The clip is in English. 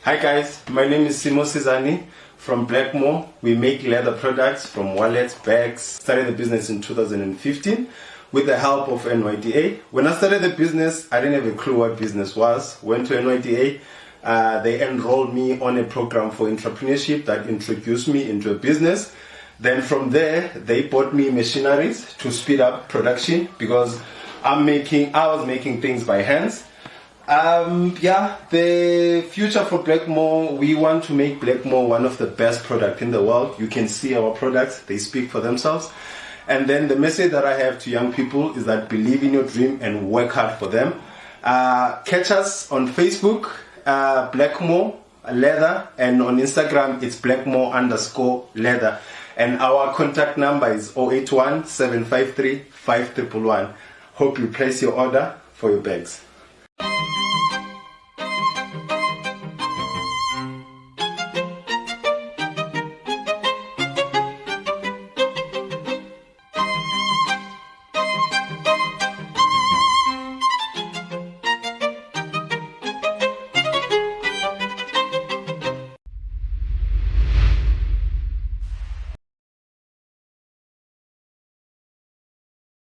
Hi guys, my name is Simo Sizani from Blackmore. We make leather products from wallets, bags. Started the business in 2015 with the help of NYDA. When I started the business, I didn't have a clue what business was. Went to NYDA. They enrolled me on a program for entrepreneurship that introduced me into a business. Then from there, they bought me machineries to speed up production because I was making things by hands. The future for Blackmore, we want to make Blackmore one of the best products in the world. You can see our products, they speak for themselves. And then the message that I have to young people is that believe in your dream and work hard for them. Catch us on Facebook, Blackmore Leather, and on Instagram it's Blackmore_leather. And our contact number is 081 753 5111. Hope you place your order for your bags.